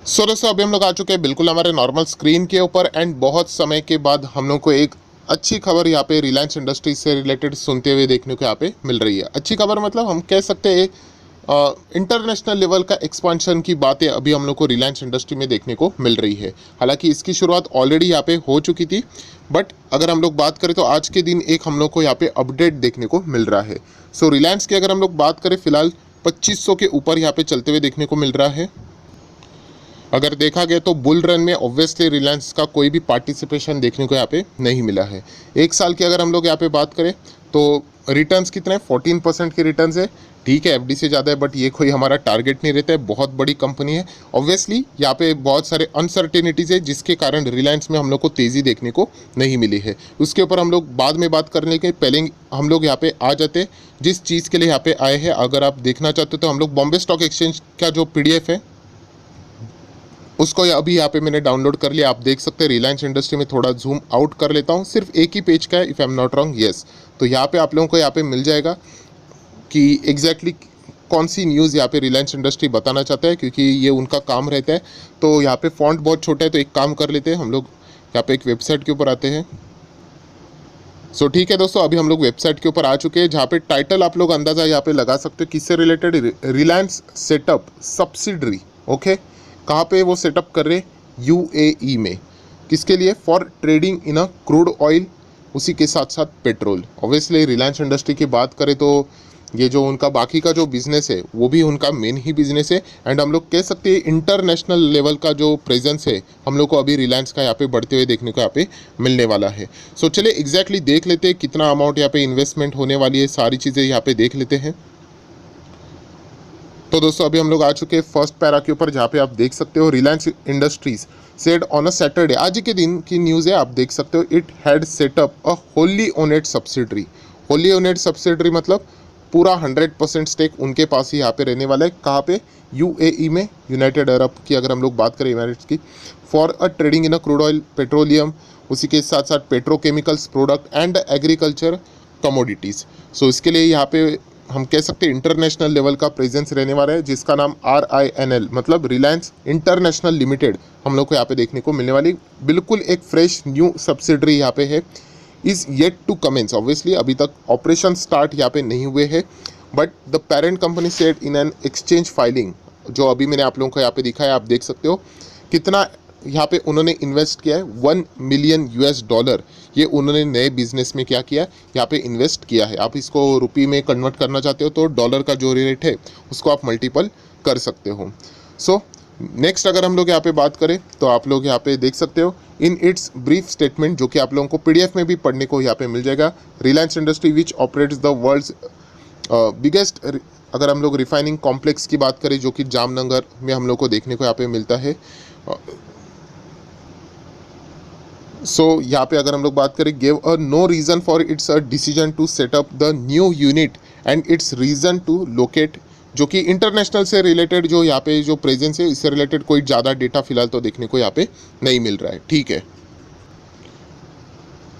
सो दोस्तों अभी हम लोग आ चुके हैं बिल्कुल हमारे नॉर्मल स्क्रीन के ऊपर एंड बहुत समय के बाद हम लोग को एक अच्छी खबर यहाँ पे रिलायंस इंडस्ट्रीज से रिलेटेड सुनते हुए देखने को यहाँ पे मिल रही है। अच्छी खबर मतलब हम कह सकते हैं इंटरनेशनल लेवल का एक्सपांशन की बातें अभी हम लोग को रिलायंस इंडस्ट्री में देखने को मिल रही है। हालांकि इसकी शुरुआत ऑलरेडी यहाँ पे हो चुकी थी, बट अगर हम लोग बात करें तो आज के दिन एक हम लोग को यहाँ पे अपडेट देखने को मिल रहा है। सो रिलायंस की अगर हम लोग बात करें फिलहाल 2500 के ऊपर यहाँ पे चलते हुए देखने को मिल रहा है। अगर देखा गया तो बुल रन में ऑब्वियसली रिलायंस का कोई भी पार्टिसिपेशन देखने को यहाँ पे नहीं मिला है। एक साल की अगर हम लोग यहाँ पे बात करें तो रिटर्न्स कितने हैं, 14% के रिटर्न्स है। ठीक है, एफडी से ज़्यादा है, बट ये कोई हमारा टारगेट नहीं रहता है। बहुत बड़ी कंपनी है, ऑब्वियसली यहाँ पे बहुत सारे अनसर्टेनिटीज़ है जिसके कारण रिलायंस में हम लोग को तेज़ी देखने को नहीं मिली है। उसके ऊपर हम लोग बाद में बात करने के पहले हम लोग यहाँ पे आ जाते हैं जिस चीज़ के लिए यहाँ पे आए हैं। अगर आप देखना चाहते हो तो हम लोग बॉम्बे स्टॉक एक्सचेंज का जो PDF है उसको अभी यहाँ पे मैंने डाउनलोड कर लिया। आप देख सकते हैं रिलायंस इंडस्ट्री में थोड़ा जूम आउट कर लेता हूँ, सिर्फ एक ही पेज का है, if I am not wrong. Yes, तो यहाँ पे आप लोगों को यहाँ पे मिल जाएगा कि एग्जैक्टली कौन सी न्यूज़ यहाँ पे रिलायंस इंडस्ट्री बताना चाहता है, क्योंकि ये उनका काम रहता है। तो यहाँ पे फॉन्ट बहुत छोटा है, तो एक काम कर लेते हैं, हम लोग यहाँ पे एक वेबसाइट के ऊपर आते हैं। सो ठीक है दोस्तों, अभी हम लोग वेबसाइट के ऊपर आ चुके हैं, जहाँ पे टाइटल आप लोग अंदाज़ा यहाँ पे लगा सकते हो किससे related, Reliance setup subsidiary. Okay, कहाँ पे वो सेटअप कर रहे, UAE में। किसके लिए, for trading in a crude oil, उसी के साथ साथ पेट्रोल। ऑब्वियसली रिलायंस इंडस्ट्री की बात करें तो ये जो उनका बाकी का जो बिज़नेस है वो भी उनका मेन ही बिज़नेस है। एंड हम लोग कह सकते हैं इंटरनेशनल लेवल का जो प्रेजेंस है हम लोग को अभी रिलायंस का यहाँ पे बढ़ते हुए देखने को यहाँ पे मिलने वाला है। सो चलिए एग्जैक्टली देख लेते हैं कितना अमाउंट यहाँ पे इन्वेस्टमेंट होने वाली है, सारी चीज़ें यहाँ पे देख लेते हैं। तो दोस्तों अभी हम लोग आ चुके हैं फर्स्ट पैरा के ऊपर, जहाँ पे आप देख सकते हो Reliance industries said on a Saturday, आज के दिन की न्यूज़ है, आप देख सकते हो, it had set up a wholly owned subsidiary. Wholly owned subsidiary मतलब पूरा 100% स्टेक उनके पास ही यहाँ पे रहने वाला है। कहाँ पे, UAE में, यूनाइटेड अरब की अगर हम लोग बात करें इमिरेट्स की, for a trading in a crude oil, petroleum, उसी के साथ साथ petrochemicals product and agriculture commodities. So इसके लिए यहाँ पे हम कह सकते हैं इंटरनेशनल लेवल का प्रेजेंस रहने वाला है, जिसका नाम RINL मतलब रिलायंस इंटरनेशनल लिमिटेड हम लोग को यहाँ पे देखने को मिलने वाली। बिल्कुल एक फ्रेश न्यू सब्सिडरी यहाँ पे है, is yet to commence. Obviously अभी तक ऑपरेशन स्टार्ट यहाँ पे नहीं हुए हैं, but the parent company said in an exchange filing, जो अभी मैंने आप लोगों को यहाँ पे दिखाया, आप देख सकते हो कितना यहाँ पे उन्होंने इन्वेस्ट किया है, $1 मिलियन। ये उन्होंने नए बिजनेस में क्या किया, यहाँ पे इन्वेस्ट किया है। आप इसको रुपये में कन्वर्ट करना चाहते हो तो डॉलर का जो रेट है उसको आप मल्टीपल कर सकते हो। सो नेक्स्ट अगर हम लोग यहाँ पे बात करें तो आप लोग यहाँ पे देख सकते हो इन इट्स ब्रीफ स्टेटमेंट, जो कि आप लोगों को PDF में भी पढ़ने को यहाँ पे मिल जाएगा। Reliance industry which operates the world's biggest, अगर हम लोग रिफाइनिंग कॉम्प्लेक्स की बात करें जो कि जामनगर में हम लोग को देखने को यहाँ पे मिलता है। सो यहाँ पे अगर हम लोग बात करें, give a no reason for it's a decision to setup the new unit and its reason to locate, जो कि इंटरनेशनल से रिलेटेड जो यहाँ पे जो प्रेजेंस है इससे रिलेटेड कोई ज़्यादा डेटा फिलहाल तो देखने को यहाँ पे नहीं मिल रहा है। ठीक है,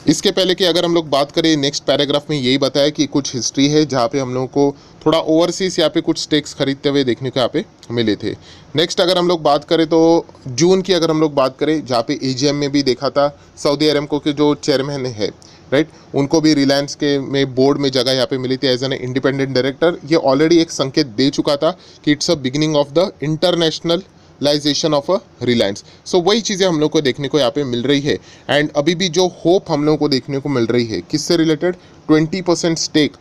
इसके पहले कि अगर हम लोग बात करें नेक्स्ट पैराग्राफ में यही बताया कि कुछ हिस्ट्री है जहाँ पे हम लोगों को थोड़ा ओवरसीज यहाँ पे कुछ स्टेक्स खरीदते हुए देखने को यहाँ पे मिले थे। नेक्स्ट अगर हम लोग बात करें तो जून की अगर हम लोग बात करें, जहाँ पे AGM में भी देखा था सऊदी अरेमको के जो चेयरमैन है, राइट, उनको भी रिलायंस के में बोर्ड में जगह यहाँ पे मिली थी एज एन इंडिपेंडेंट डायरेक्टर। ये ऑलरेडी एक संकेत दे चुका था कि it's a beginning of the internationalisation of a Reliance. So वही चीज़ें हम लोग को देखने को यहाँ पे मिल रही है। एंड अभी भी जो होप हम लोगों को देखने को मिल रही है किससे रिलेटेड, 20% स्टेक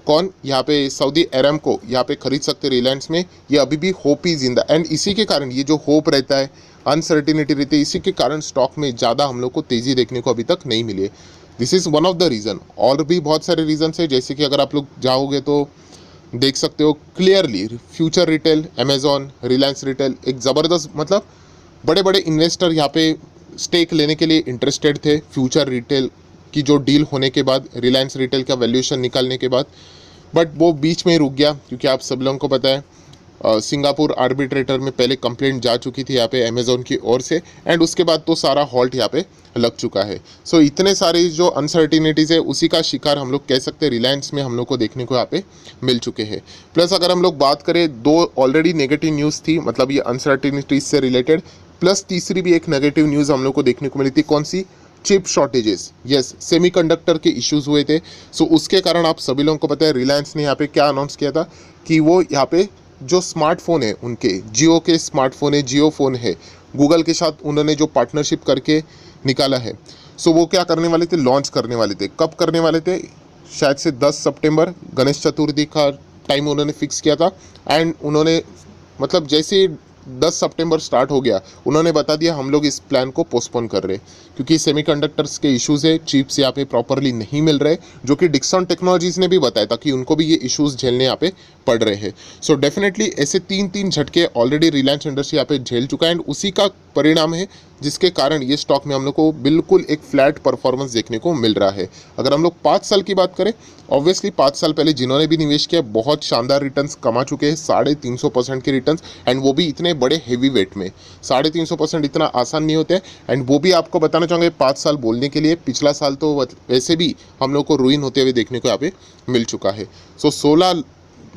कौन यहाँ पे सऊदी अरेमको यहाँ पे खरीद सकते रिलायंस में, ये अभी भी होप ही जिंदा। एंड इसी के कारण ये जो होप रहता है, अनसर्टिनिटी रहती है, इसी के कारण स्टॉक में ज़्यादा हम लोग को तेज़ी देखने को अभी तक नहीं मिली है। This is one of the reason. और भी बहुत सारे रीजन्स है, जैसे कि अगर आप लोग जाओगे तो देख सकते हो clearly future retail, Amazon, Reliance retail एक ज़बरदस्त, मतलब बड़े बड़े इन्वेस्टर यहाँ पे स्टेक लेने के लिए इंटरेस्टेड थे फ्यूचर रिटेल की जो डील होने के बाद, रिलायंस रिटेल का वैल्यूएशन निकालने के बाद, बट वो बीच में ही रुक गया, क्योंकि आप सब लोगों को पता है सिंगापुर आर्बिट्रेटर में पहले कंप्लेंट जा चुकी थी यहाँ पे अमेजोन की ओर से, एंड उसके बाद तो सारा हॉल्ट यहाँ पे लग चुका है। सो इतने सारे जो अनसर्टिनिटीज़ है उसी का शिकार हम लोग कह सकते हैं रिलायंस में हम लोग को देखने को यहाँ पे मिल चुके हैं। प्लस अगर हम लोग बात करें, दो ऑलरेडी नेगेटिव न्यूज़ थी, मतलब ये अनसर्टिनिटीज से रिलेटेड, प्लस तीसरी भी एक नेगेटिव न्यूज़ हम लोग को देखने को मिली थी। कौन सी? Chip shortages. यस, सेमीकंडक्टर के इश्यूज हुए थे। सो उसके कारण आप सभी लोगों को पता है रिलायंस ने यहाँ पे क्या अनाउंस किया था कि वो यहाँ पे जो स्मार्टफोन है उनके, जियो के स्मार्टफोन है, जियो फ़ोन है, गूगल के साथ उन्होंने जो पार्टनरशिप करके निकाला है, सो वो क्या करने वाले थे? लॉन्च करने वाले थे। कब करने वाले थे? शायद से 10 सितंबर, गणेश चतुर्थी का टाइम उन्होंने फिक्स किया था। एंड उन्होंने मतलब जैसे ही 10 सितंबर स्टार्ट हो गया, उन्होंने बता दिया हम लोग इस प्लान को पोस्टपोन कर रहे, क्योंकि सेमीकंडक्टर्स के इश्यूज़ है, चिप्स यहाँ पे प्रॉपरली नहीं मिल रहे, जो कि डिक्सन टेक्नोलॉजीज़ ने भी बताया था कि उनको भी ये इश्यूज़ झेलने यहाँ पे पड़ रहे हैं। सो डेफिनेटली ऐसे 3 झटके ऑलरेडी रिलायंस इंडस्ट्री यहाँ पे झेल चुका है, एंड उसी का परिणाम है जिसके कारण ये स्टॉक में हम लोग को बिल्कुल एक फ्लैट परफॉर्मेंस देखने को मिल रहा है। अगर हम लोग 5 साल की बात करें, ऑब्वियसली 5 साल पहले जिन्होंने भी निवेश किया बहुत शानदार रिटर्न्स कमा चुके हैं, 350% के रिटर्न्स, एंड वो भी इतने बड़े हेवी वेट में। 350% इतना आसान नहीं होता है। एंड वो भी आपको बताना चाहूँगा 5 साल बोलने के लिए, पिछला साल तो वैसे भी हम लोग को रुइन होते हुए देखने को यहाँ पे मिल चुका है। सो 16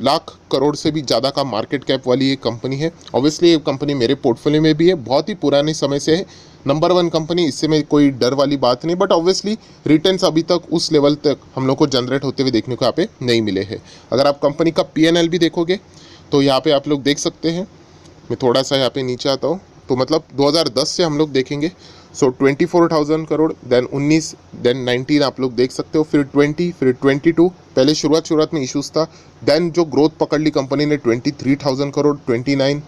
लाख करोड़ से भी ज़्यादा का मार्केट कैप वाली ये कंपनी है। ऑब्वियसली ये कंपनी मेरे पोर्टफोलियो में भी है, बहुत ही पुराने समय से है, नंबर 1 कंपनी, इससे में कोई डर वाली बात नहीं। बट ऑब्वियसली रिटर्न्स अभी तक उस लेवल तक हम लोग को जनरेट होते हुए देखने को यहाँ पे नहीं मिले हैं। अगर आप कंपनी का P&L भी देखोगे तो यहाँ पे आप लोग देख सकते हैं, मैं थोड़ा सा यहाँ पे नीचे आता हूँ, तो मतलब 2010 से हम लोग देखेंगे, सो 24,000 करोड़, देन 19, देन 19 आप लोग देख सकते हो, फिर 20, फिर 22, पहले शुरुआत में इश्यूज था, देन जो ग्रोथ पकड़ ली कंपनी ने 23,000 करोड़, 29,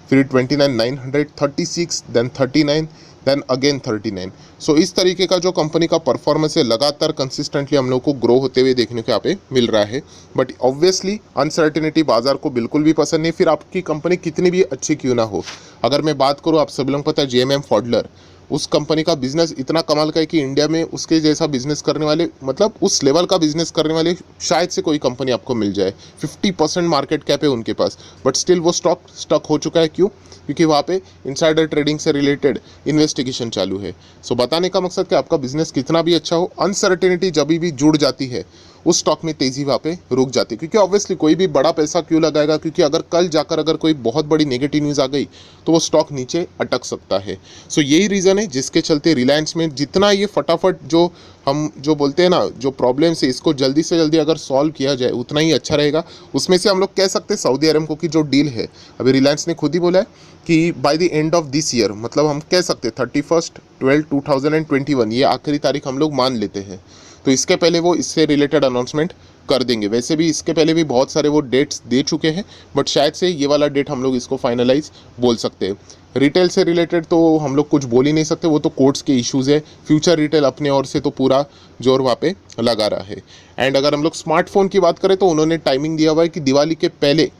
फिर 29,900, 36, देन 39, देन अगेन 39। सो इस तरीके का जो कंपनी का परफॉर्मेंस है लगातार कंसिस्टेंटली हम लोग को ग्रो होते हुए देखने को यहाँ पे मिल रहा है। बट ऑब्वियसली अनसर्टिनिटी बाजार को बिल्कुल भी पसंद नहीं, फिर आपकी कंपनी कितनी भी अच्छी क्यों ना हो। अगर मैं बात करूँ, आप सभी लोगों को पता है GMM फॉडलर, उस कंपनी का बिजनेस इतना कमाल का है कि इंडिया में उसके जैसा बिजनेस करने वाले, मतलब उस लेवल का बिजनेस करने वाले शायद से कोई कंपनी आपको मिल जाए। 50% मार्केट कैप है उनके पास, बट स्टिल वो स्टॉक स्टक हो चुका है। क्यों? क्योंकि वहाँ पे इनसाइडर ट्रेडिंग से रिलेटेड इन्वेस्टिगेशन चालू है। सो बताने का मकसद कि आपका बिजनेस कितना भी अच्छा हो, अनसर्टेनिटी जब भी जुड़ जाती है उस स्टॉक में तेज़ी वहाँ पे रुक जाती है। क्योंकि ऑब्वियसली कोई भी बड़ा पैसा क्यों लगाएगा, क्योंकि अगर कल जाकर अगर कोई बहुत बड़ी नेगेटिव न्यूज़ आ गई तो वो स्टॉक नीचे अटक सकता है। सो यही रीज़न है जिसके चलते रिलायंस में जितना ये फटाफट जो हम जो बोलते हैं ना, जो प्रॉब्लम्स है इसको जल्दी से जल्दी अगर सॉल्व किया जाए उतना ही अच्छा रहेगा। उसमें से हम लोग कह सकते हैं सऊदी अरब की जो डील है, अभी रिलायंस ने खुद ही बोला है कि by the end of this year, मतलब हम कह सकते हैं 31/12/2021 ये आखिरी तारीख हम लोग मान लेते हैं, तो इसके पहले वो इससे रिलेटेड अनाउंसमेंट कर देंगे। वैसे भी इसके पहले भी बहुत सारे वो डेट्स दे चुके हैं, बट शायद से ये वाला डेट हम लोग इसको फाइनलाइज बोल सकते हैं। रिटेल से रिलेटेड तो हम लोग कुछ बोल ही नहीं सकते, वो तो कोर्ट्स के इश्यूज़ है। फ्यूचर रिटेल अपने ओर से तो पूरा जोर वहाँ पे लगा रहा है। एंड अगर हम लोग स्मार्टफोन की बात करें तो उन्होंने टाइमिंग दिया हुआ है कि दिवाली के पहले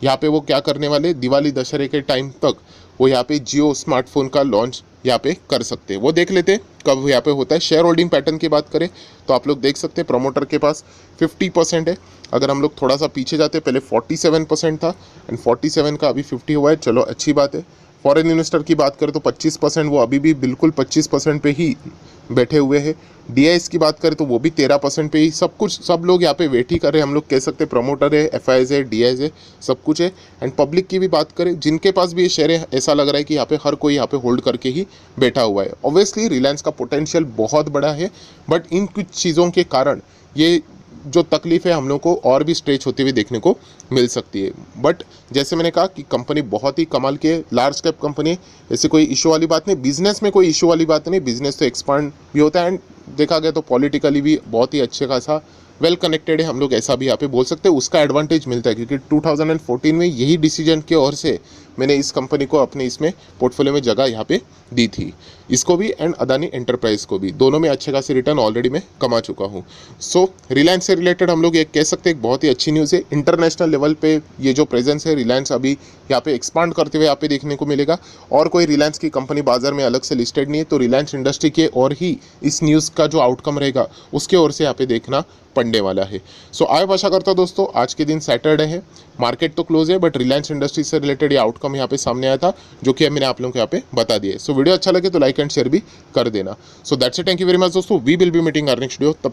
यहाँ पे वो क्या करने वाले, दिवाली दशहरे के टाइम तक वो यहाँ पे जियो स्मार्टफोन का लॉन्च यहाँ पे कर सकते हैं। वो देख लेते हैं कब यहाँ पे होता है। शेयर होल्डिंग पैटर्न की बात करें तो आप लोग देख सकते हैं प्रमोटर के पास 50% है। अगर हम लोग थोड़ा सा पीछे जाते हैं, पहले 47% था एंड 47 का अभी 50 हुआ है, चलो अच्छी बात है। फॉरेन इन्वेस्टर की बात करें तो 25%, वो अभी भी बिल्कुल 25% पे ही बैठे हुए हैं। DIS की बात करें तो वो भी 13% पे ही, सब लोग यहाँ पे वेट ही कर रहे हैं। हम लोग कह सकते हैं प्रमोटर है, FIs है, DIS है, सब कुछ है। एंड पब्लिक की भी बात करें, जिनके पास भी ये शेयर है, ऐसा लग रहा है कि यहाँ पे हर कोई यहाँ पे होल्ड करके ही बैठा हुआ है। ऑब्वियसली रिलायंस का पोटेंशियल बहुत बड़ा है, बट इन कुछ चीज़ों के कारण ये जो तकलीफ है हम लोग को और भी स्ट्रेच होती हुई देखने को मिल सकती है। बट जैसे मैंने कहा कि कंपनी बहुत ही कमाल की है, लार्ज कैप कंपनी है, ऐसी कोई इशू वाली बात नहीं। बिजनेस में कोई इशू वाली बात नहीं, बिजनेस तो एक्सपांड भी होता है, एंड देखा गया तो पॉलिटिकली भी बहुत ही अच्छे खासा वेल कनेक्टेड है, हम लोग ऐसा भी यहाँ पे बोल सकते हैं। उसका एडवांटेज मिलता है क्योंकि 2014 में यही डिसीजन की ओर से मैंने इस कंपनी को अपने इसमें पोर्टफोलियो में जगह यहाँ पे दी थी। इसको भी एंड अदानी एंटरप्राइज को भी, दोनों में अच्छे खासे रिटर्न ऑलरेडी मैं कमा चुका हूँ। सो रिलायंस से रिलेटेड हम लोग ये कह सकते हैं एक बहुत ही अच्छी न्यूज़ है। इंटरनेशनल लेवल पे ये जो प्रेजेंस है रिलायंस अभी यहाँ पे एक्सपांड करते हुए यहाँ पे देखने को मिलेगा, और कोई रिलायंस की कंपनी बाजार में अलग से लिस्टेड नहीं है, तो रिलायंस इंडस्ट्री के और ही इस न्यूज़ का जो आउटकम रहेगा उसके ओर से यहाँ पे देखना पड़ने वाला है। सो आए आशा करता हूं दोस्तों आज के दिन सैटरडे है, मार्केट तो क्लोज है, बट रिलायंस इंडस्ट्री से रिलेटेड ये आउटकम यहाँ पे सामने आया था जो कि मैंने आप लोगों को यहाँ पे बता दिया है। सो वीडियो अच्छा लगे तो लाइक एंड शेयर भी कर देना। So that's it, thank you very much दोस्तों, we will be meeting our next video, तब तक